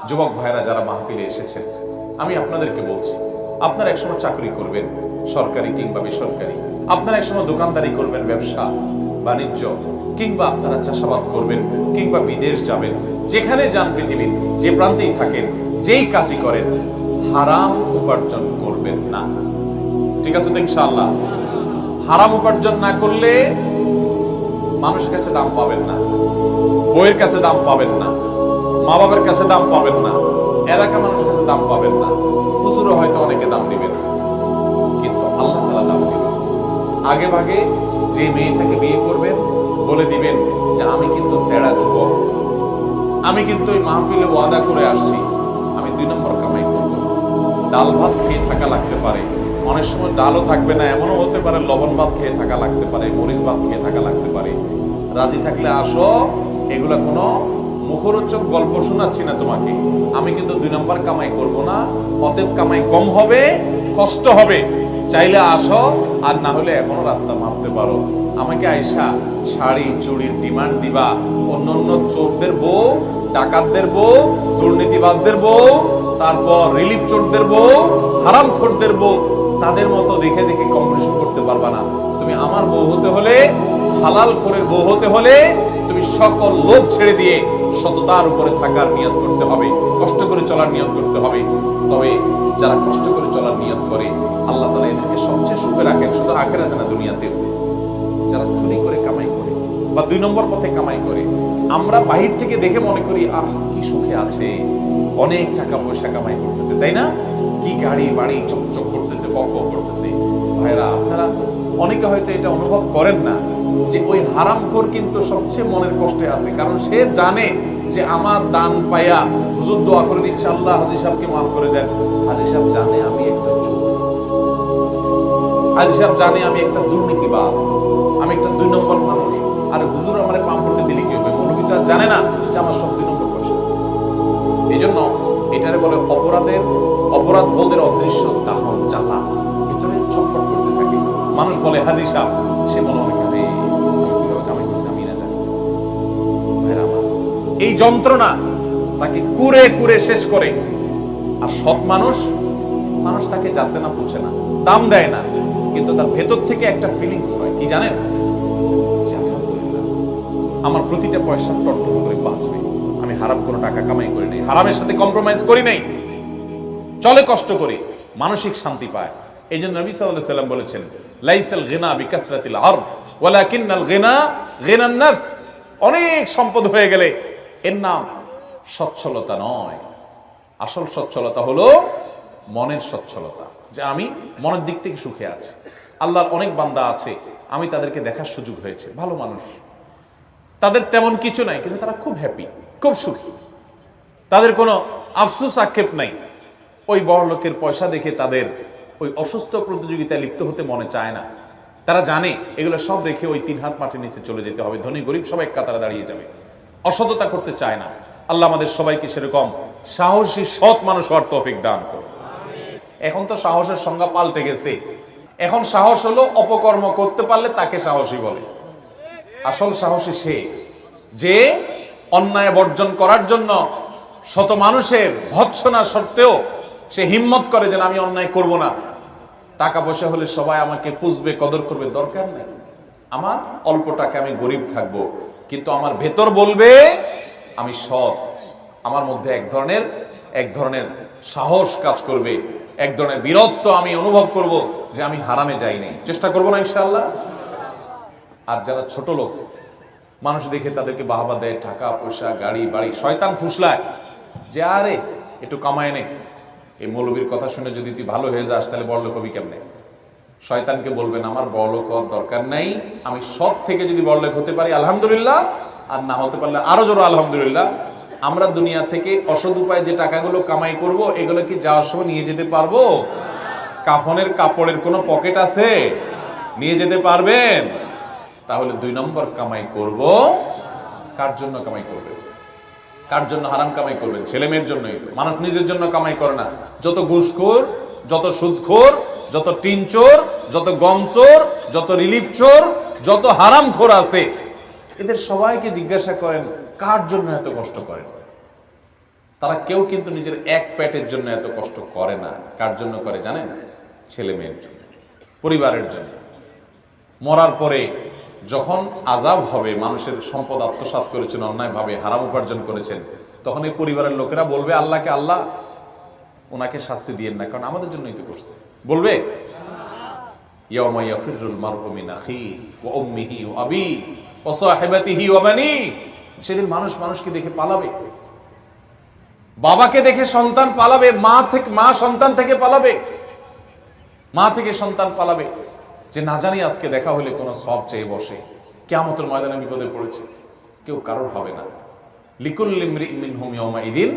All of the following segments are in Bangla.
যুবক ভাইরা যারা মাহফিলে এসেছেন, আমি আপনাদেরকে বলছি, আপনারা একসময় চাকরি করবেন, সরকারি কিংবা বেসরকারি। আপনারা একসময় দোকানদারি করবেন, ব্যবসা বাণিজ্য, কিংবা আপনারা চাষাবাদ করবেন, কিংবা বিদেশ যাবেন। যেখানে যান পৃথিবীর যে প্রান্তেই থাকেন, যেই কাজই করেন, হারাম উপার্জন করবেন না। ঠিক আছে তো ইনশাআল্লাহ? হারাম উপার্জন না করলে মানুষের কাছে দাম পাবেন না, বইয়ের কাছে দাম পাবেন না, মা বাবার কাছে দাম পাবেন না, এলাকা মানুষের কাছে দাম পাবেন না। হুজুরও হয়তো অনেকে দাম দিবেন, কিন্তু আল্লাহ তাআলা দাম দিবেন। আগে ভাগে যে মেয়েটাকে বিয়ে করবেন বলে দিবেন যে আমি কিন্তু তেড়া যুবক, আমি কিন্তু ওই মাহফিলে ওয়াদা করে আসছি, আমি 2 নম্বর কামাই করব। ডাল ভাত খেয়ে থাকা লাগতে পারে, অনেক সময় ডালও থাকবে না, এমনও হতে পারে লবণ ভাত খেয়ে থাকা লাগতে পারে, মরিচ ভাত খেয়ে থাকা লাগতে পারে। রাজি থাকলে আসো, এগুলা কোনো মুখরোচক গল্প শোনাচ্ছি না তোমাকে। আমি কিন্তু 2 নম্বর কামাই করব না, অতএব কামাই কম হবে, কষ্ট হবে। চাইলে আসো, আর না হলে এখনো রাস্তা মাপতে পারো। আমাকে আইসা শাড়ি চুড়ির ডিমান্ড দিবা, অন্য চোরদের বউ, ডাকাতদের বউ, দুর্নীতিবাজদের বউ, তারপর রিলিফ চোরদের বউ, হারামখোরদের বউ, তাদের মতো দেখে দেখে কম্পিটিশন করতে পারবা না। তুমি আমার বউ হতে হলে, হালাল খোরের বউ হতে হলে, তুমি সকল লোভ ছেড়ে দিয়ে সততার উপরে থাকার নিয়ত করতে হবে, কষ্ট করে চলার নিয়ত করতে হবে। তবে যারা কষ্ট করে চলার নিয়ত করে, আল্লাহ তাআলা এদেরকে সবচেয়ে সুখে রাখেন, শুধু আখিরাতে না দুনিয়াতেও। যারা চুরি করে কামাই করে বা 2 নম্বর পথে কামাই করে, আমরা বাহির থেকে দেখে মনে করি আহ কি সুখে আছে, অনেক টাকা পয়সা কামাই করতেছে, তাই না? কি গাড়ি বাড়ি চকচক করতেছে, পক করতেছে। ভাইরা, আপনারা অনেকে হয়তো এটা অনুভব করেন না যে ওই হারামখোর কিন্তু সবচেয়ে মনের কষ্টে আছে, কারণ সে জানে যে আমার দান পায়া হুজুর দোয়া করে দিচ্ছে আল্লাহ হাজী সাহেবকে মাফ করে দেন। হাজী সাহেব জানে আমি একটা চোর, হাজী সাহেব জানে আমি একটা দুর্নীতিবাজ, আমি একটা 2 নম্বর মানুষ। আর হুজুর আমারে পাম করতে দিলে কি হবে? মৌলবীটা জানে না যে আমার সব 2 নম্বর পয়সা। এই জন্য এটারে বলে অপরাধ বোধের অদৃশ্য দাহন জ্বালা, ভিতরে ছটফট করতে থাকে। মানুষ বলে হাজী সাহেব, সে মনে মনে করে কিভাবে কামাই করছে আমি না জানি। এই যন্ত্রণা তাকে কুরে কুরে শেষ করে। আর সৎ মানুষ তাকে যাচ্ছে না, পুছে না, দাম দেয় না, কিন্তু তার ভেতর থেকে একটা ফিলিংস হয়, কি জানেন? আমার প্রতিটা পয়সা টটটট করে বাঁচবে, আমি হারাম কোনো টাকা কামাই করি নাই, হারামের সাথে কম্প্রোমাইজ করি নাই, চলে কষ্ট করি, মানসিক শান্তি পায়। এই জন্য নবী সাল্লাল্লাহু আলাইহি ওয়াসাল্লাম বলেছেন, লাইসাল গিনা বিকাসরাতিল আরদ ওয়ালাকিন্নাল গিনা গিনান নাফস। অনেক সম্পদ হয়ে গেলে এর নাম সচ্ছলতা নয়। আসল সচ্ছলতা হলো মনের সচ্ছলতা, যে আমি মনের দিক থেকে সুখে আছি। আল্লাহর অনেক বান্দা আছে, আমি তাদেরকে দেখার সুযোগ হয়েছে, ভালো মানুষ, তাদের তেমন কিছু নাই, কিন্তু তারা খুব হ্যাপি, খুব সুখী, তাদের কোনো আফসোস আক্ষেপ নাই। ওই বড় লোকের পয়সা দেখে তাদের ওই অসুস্থ প্রতিযোগিতায় লিপ্ত হতে মনে চায় না। তারা জানে এগুলো সব রেখে ওই 3 হাত মাটির নিচে চলে যেতে হবে, ধনী গরিব সবাই কাতারে দাঁড়িয়ে যাবে, অসততা করতে চায় না। আল্লাহ আমাদের সবাইকে সেরকম সাহসী সৎ মানুষ হওয়ার তৌফিক দান করুন। এখন তো সাহসের সংজ্ঞা পাল্টে গেছে, এখন সাহস হলো অপকর্ম করতে পারলে তাকে সাহসী বলে। আসল সাহসী সে যে অন্যায় বর্জন করার জন্য শত মানুষের ভৎসনা সত্ত্বেও সে হিম্মত করে যে আমি অন্যায় করব না। টাকা পয়সা হলে সবাই আমাকে পুষবে, কদর করবে, দরকার নেই, আমার অল্প টাকা, আমি গরিব থাকবো, কিন্তু আমার ভেতর বলবে আমি সৎ। আমার মধ্যে এক ধরনের সাহস কাজ করবে, এক ধরনের বীরত্ব আমি অনুভব করব যে আমি হারামে যাইনি, চেষ্টা করবো না ইনশাআল্লাহ। আর যারা ছোট লোক, মানুষ দেখে তাদেরকে বাহবা দেয়, টাকা পয়সা গাড়ি বাড়ি, শয়তান ফুসলায় যে আরে একটু কামায় নে, এই মৌলবীর কথা শুনে যদি তুই ভালো হয়ে যাস তাহলে বড়লোক হবি কেমনে? শয়তানকে বলবেন আমার বড়লোক হওয়ার দরকার নাই, আমি সৎ থেকে যদি বড়লোক হতে পারি আলহামদুলিল্লাহ, আর না হতে পারলে আরো জোর আলহামদুলিল্লাহ। আমরা দুনিয়া থেকে অসৎ উপায়ে যে টাকাগুলো কামাই করব, এগুলো কি যাওয়ার সময় নিয়ে যেতে পারবো? কাফনের কাপড়ের কোনো পকেট আছে? নিয়ে যেতে পারবেন? তাহলে 2 নম্বর কামাই করব। কার জন্য কামাই করবেন? কার জন্য হারাম কামাই করবেন? ছেলে মেয়ের জন্যই তো। মানুষ নিজের জন্য কামাই করে না। যত ঘুষখোর, যত সুদখোর, যত টিন চোর, যত গম চোর, যত রিলিফ চোর, যত হারামখোর আছে, এদের সবাইকে জিজ্ঞাসা করেন কার জন্য এত কষ্ট করেন। তারা কেউ কিন্তু নিজের এক পেটের জন্য এত কষ্ট করে না। কার জন্য করে জানেন? ছেলে মেয়ের জন্য, পরিবারের জন্য। মরার পরে যখন আযাব হবে, মানুষের সম্পদ আত্মসাৎ করেছেন, অন্যায়ভাবে হারাম উপার্জন করেছেন, তখন এই পরিবারের লোকেরা বলবে আল্লাহকে, আল্লাহ ওনাকে শাস্তি দিয়েন না, কারণ আমাদের জন্যই তো করছে। বলবে ইয়াউমা ইয়াফিরুল মারউ মিন আখিহি ওয়া উম্মিহি ওয়া আবিহি ওয়া সাহিবাতিহি ওয়া বানিহি। সেদিন মানুষ মানুষকে দেখে পালাবে, বাবাকে দেখে সন্তান পালাবে, মা সন্তান থেকে পালাবে, মা থেকে সন্তান পালাবে, যে না জানি আজকে দেখা হলে কোনো সব চেয়ে বসে, কিয়ামতের ময়দানে বিপদে পড়েছে। কেউ কারোর হবে না। লিকুল্লি ইমরিইন মিনহুম ইয়াউমাইযিন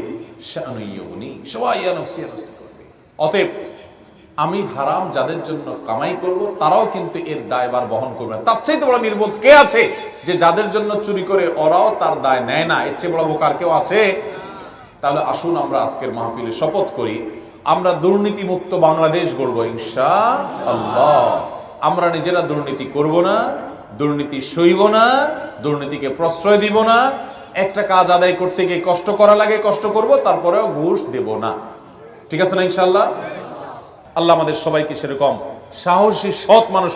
শাআনুন ইউগনি, সবাই ইয়া নাফসি ইয়া নাফসি করবে। অতএব আমি হারাম যাদের জন্য কামাই করব, তারাও কিন্তু এর দায়ভার বহন করবে না। তার চাইতে বড় নির্বোধ কে আছে যে যাদের জন্য চুরি করে ওরাও তার দায় নেয় না? এর চেয়ে বড় বোকার কেউ আছে? তাহলে আসুন আমরা আজকের মাহফিলে শপথ করি, আমরা দুর্নীতি মুক্ত বাংলাদেশ গড়ব ইনশাআল্লাহ। আমরা নিজেরা দুর্নীতি করব না, দুর্নীতি সইব না, দুর্নীতিকে প্রশ্রয় দিব না। একটা কাজ আদায় করতে গিয়ে কষ্ট করা লাগে, কষ্ট করব, তারপরেও ঘুষ দেব না। ঠিক আছে না ইনশাআল্লাহ? আল্লাহ আমাদের সবাইকে সেরকম সাহসী সৎ মানুষ